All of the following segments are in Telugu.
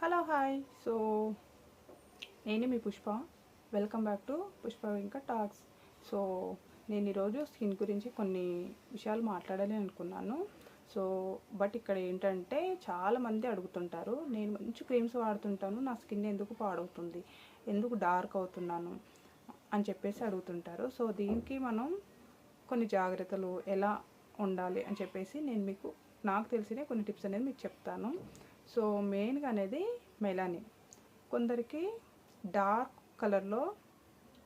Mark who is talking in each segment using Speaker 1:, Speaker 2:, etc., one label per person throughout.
Speaker 1: Hello hi. సో నేను మీ Pushpa. Welcome back to Pushpa ఇంకా టాక్స్. సో నేను ఈరోజు స్కిన్ గురించి కొన్ని విషయాలు మాట్లాడాలి అనుకున్నాను. సో బట్ ఇక్కడ ఏంటంటే చాలామంది అడుగుతుంటారు, నేను మంచి క్రీమ్స్ వాడుతుంటాను, నా స్కిన్ ఎందుకు పాడవుతుంది, ఎందుకు డార్క్ అవుతున్నాను అని చెప్పేసి అడుగుతుంటారు. సో దీనికి మనం కొన్ని జాగ్రత్తలు ఎలా ఉండాలి అని చెప్పేసి నేను మీకు నాకు తెలిసిన కొన్ని టిప్స్ అనేది మీకు చెప్తాను. సో మెయిన్గా అనేది మెలానిన్. కొందరికి డార్క్ కలర్లో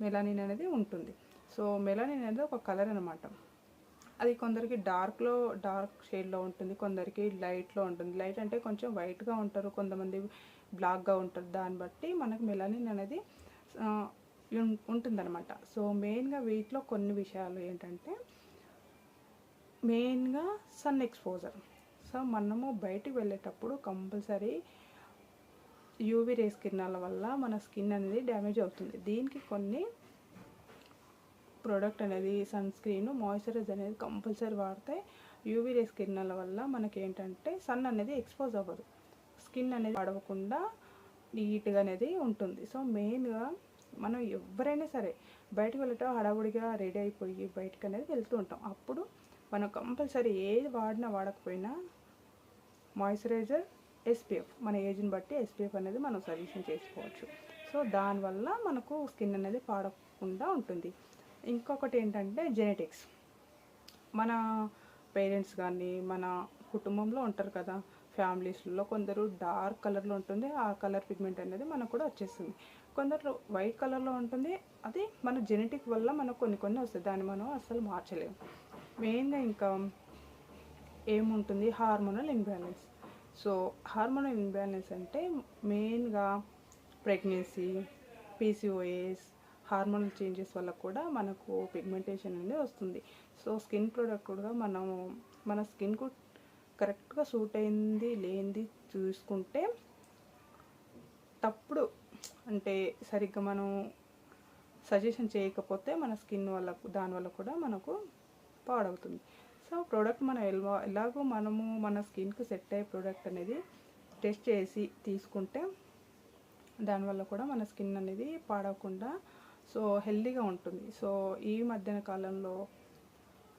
Speaker 1: మెలానిన్ అనేది ఉంటుంది. సో మెలానిన్ అనేది ఒక కలర్ అనమాట. అది కొందరికి డార్క్ షేడ్లో ఉంటుంది, కొందరికి లైట్లో ఉంటుంది. లైట్ అంటే కొంచెం వైట్గా ఉంటారు, కొంతమంది బ్లాక్గా ఉంటారు. దాన్ని బట్టి మనకు మెలానిన్ అనేది ఉంటుందన్నమాట. సో మెయిన్గా వీటిలో కొన్ని విషయాలు ఏంటంటే, మెయిన్గా సన్ ఎక్స్పోజర్. సో మనము బయటికి వెళ్ళేటప్పుడు కంపల్సరీ యూవీ రేస్ కిరణాల వల్ల మన స్కిన్ అనేది డ్యామేజ్ అవుతుంది. దీనికి కొన్ని ప్రోడక్ట్ అనేది సన్ స్క్రీన్, మాయిశ్చరైజర్ అనేది కంపల్సరీ వాడితే యూవీ రేస్ కిరణాల వల్ల మనకి ఏంటంటే సన్ అనేది ఎక్స్పోజ్ అవ్వదు, స్కిన్ అనేది పాడవకుండా నీట్గా అనేది ఉంటుంది. సో మెయిన్గా మనం ఎవరైనా సరే బయటకు వెళ్ళటం హడావుడిగా రెడీ అయిపోయి బయటకు అనేది వెళ్తూ ఉంటాం. అప్పుడు మనం కంపల్సరీ ఏది వాడకపోయినా మాయిశ్చరైజర్, ఎస్పీఎఫ్, మన ఏజ్ని బట్టి ఎస్పీఎఫ్ అనేది మనం సజెషన్ చేసుకోవచ్చు. సో దానివల్ల మనకు స్కిన్ అనేది పాడకుండా ఉంటుంది. ఇంకొకటి ఏంటంటే జెనెటిక్స్. మన పేరెంట్స్ కానీ మన కుటుంబంలో ఉంటారు కదా, ఫ్యామిలీస్లో కొందరు డార్క్ కలర్లో ఉంటుంది, ఆ కలర్ పిగ్మెంట్ అనేది మనకు కూడా వచ్చేస్తుంది. కొందరు వైట్ కలర్లో ఉంటుంది, అది మన జెనెటిక్ వల్ల మనకు కొన్ని వస్తాయి, దాన్ని మనం అస్సలు మార్చలేము. మెయిన్గా ఇంకా ఏముంటుంది, hormonal imbalance. So hormonal imbalance అంటే మెయిన్గా ప్రెగ్నెన్సీ, పీసీఓఎస్, హార్మోనల్ చేంజెస్ వల్ల కూడా మనకు పిగ్మెంటేషన్ అనేది వస్తుంది. సో స్కిన్ ప్రోడక్ట్ కూడా మనము మన స్కిన్కు కరెక్ట్గా సూట్ అయింది లేనిది చూసుకుంటే, తప్పుడు అంటే సరిగ్గా మనం సజెషన్ చేయకపోతే మన స్కిన్ వల్ల దానివల్ల కూడా మనకు పాడవుతుంది. సో ప్రోడక్ట్ మనం ఎలాగో మనము మన స్కిన్కి సెట్ అయ్యే ప్రోడక్ట్ అనేది టెస్ట్ చేసి తీసుకుంటే దానివల్ల కూడా మన స్కిన్ అనేది పాడవకుండా సో హెల్తీగా ఉంటుంది. సో ఈ మధ్యన కాలంలో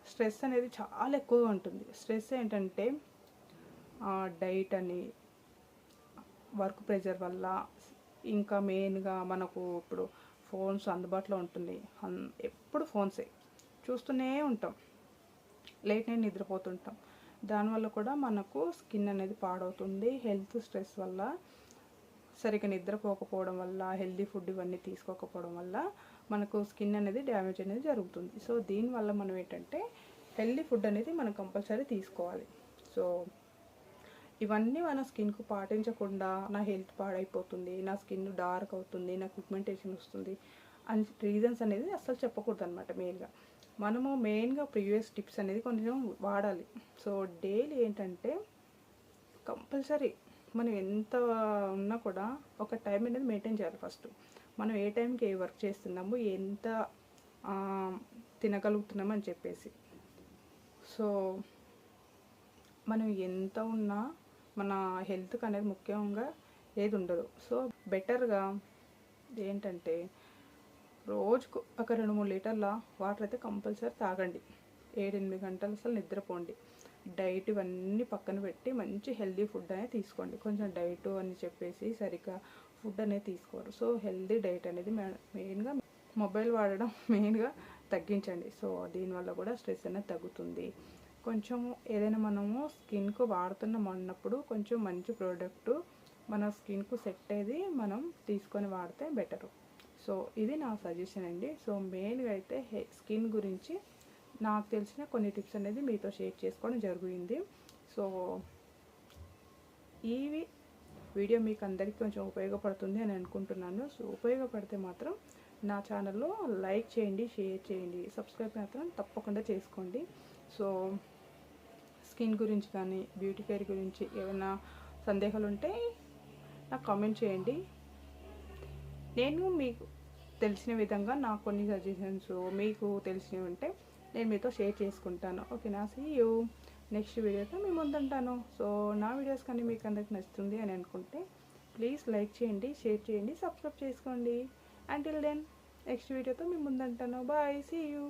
Speaker 1: స్ట్రెస్ అనేది చాలా ఎక్కువగా ఉంటుంది. స్ట్రెస్ ఏంటంటే డైట్ అని, వర్క్ ప్రెషర్ వల్ల, ఇంకా మెయిన్గా మనకు ఇప్పుడు ఫోన్స్ అందుబాటులో ఉంటుంది, ఎప్పుడు ఫోన్సే చూస్తూనే ఉంటాం, లేట్ నైట్ నిద్రపోతుంటాం. దానివల్ల కూడా మనకు స్కిన్ అనేది పాడవుతుంది. హెల్త్ స్ట్రెస్ వల్ల, సరిగ్గా నిద్రపోకపోవడం వల్ల, హెల్తీ ఫుడ్ ఇవన్నీ తీసుకోకపోవడం వల్ల మనకు స్కిన్ అనేది డ్యామేజ్ అనేది జరుగుతుంది. సో దీనివల్ల మనం ఏంటంటే హెల్తీ ఫుడ్ అనేది మనం కంపల్సరీ తీసుకోవాలి. సో ఇవన్నీ మన స్కిన్కు పాటించకుండా నా హెల్త్ పాడైపోతుంది, నా స్కిన్ డార్క్ అవుతుంది, నాకు పిగ్మెంటేషన్ వస్తుంది అని రీజన్స్ అనేది అస్సలు చెప్పకూడదు అనమాట. మనము మెయిన్గా ప్రీవియస్ టిప్స్ అనేది కొంచెం వాడాలి. సో డైలీ ఏంటంటే కంపల్సరీ మనం ఎంత ఉన్నా కూడా ఒక టైం అనేది మెయింటైన్ చేయాలి. ఫస్ట్ మనం ఏ టైంకి ఏ వర్క్ చేస్తున్నాము, ఎంత తినగలుగుతున్నాము అని చెప్పేసి. సో మనం ఎంత ఉన్నా మన హెల్త్కి అనేది ముఖ్యంగా ఏది ఉండదు. సో బెటర్గా ఏంటంటే రోజుకు ఒక 2-3 లీటర్ల వాటర్ అయితే కంపల్సరీ తాగండి. 7-8 గంటలు అసలు నిద్రపోండి. డైట్ ఇవన్నీ పక్కన పెట్టి మంచి హెల్తీ ఫుడ్ అనేది తీసుకోండి. కొంచెం డైట్ అని చెప్పేసి సరిగ్గా ఫుడ్ అనేది తీసుకోరు. సో హెల్తీ డైట్ అనేది మెయిన్గా, మొబైల్ వాడడం మెయిన్గా తగ్గించండి. సో దీనివల్ల కూడా స్ట్రెస్ అనేది తగ్గుతుంది. కొంచెం ఏదైనా మనము స్కిన్కు వాడుతున్నాం అన్నప్పుడు కొంచెం మంచి ప్రోడక్ట్ మన స్కిన్కు సెట్ అయ్యేది మనం తీసుకొని వాడితే బెటరు. సో ఇది నా సజెషన్ అండి. సో మెయిన్గా అయితే స్కిన్ గురించి నాకు తెలిసిన కొన్ని టిప్స్ అనేది మీతో షేర్ చేసుకోవడం జరిగింది. సో ఈ వీడియో మీకు అందరికీ కొంచెం ఉపయోగపడుతుంది అని అనుకుంటున్నాను. సో ఉపయోగపడితే మాత్రం నా ఛానల్లో లైక్ చేయండి, షేర్ చేయండి, సబ్స్క్రైబ్ మాత్రం తప్పకుండా చేసుకోండి. సో స్కిన్ గురించి కానీ బ్యూటీ కేర్ గురించి ఏమైనా సందేహాలు ఉంటే నాకు కామెంట్ చేయండి. నేను మీకు తెలిసిన విధంగా నాకు కొన్ని సజెషన్స్ మీకు తెలిసినవి ఉంటే నేను మీతో షేర్ చేసుకుంటాను. ఓకేనా? సీ యూ నెక్స్ట్ వీడియోతో మేము ముందుంటాను. సో నా వీడియోస్ కానీ మీకు అందరికి నచ్చుతుంది అని అనుకుంటే ప్లీజ్ లైక్ చేయండి, షేర్ చేయండి, సబ్స్క్రైబ్ చేసుకోండి. అంటిల్ దెన్ నెక్స్ట్ వీడియోతో మీ ముందుంటాను. Bye, see you.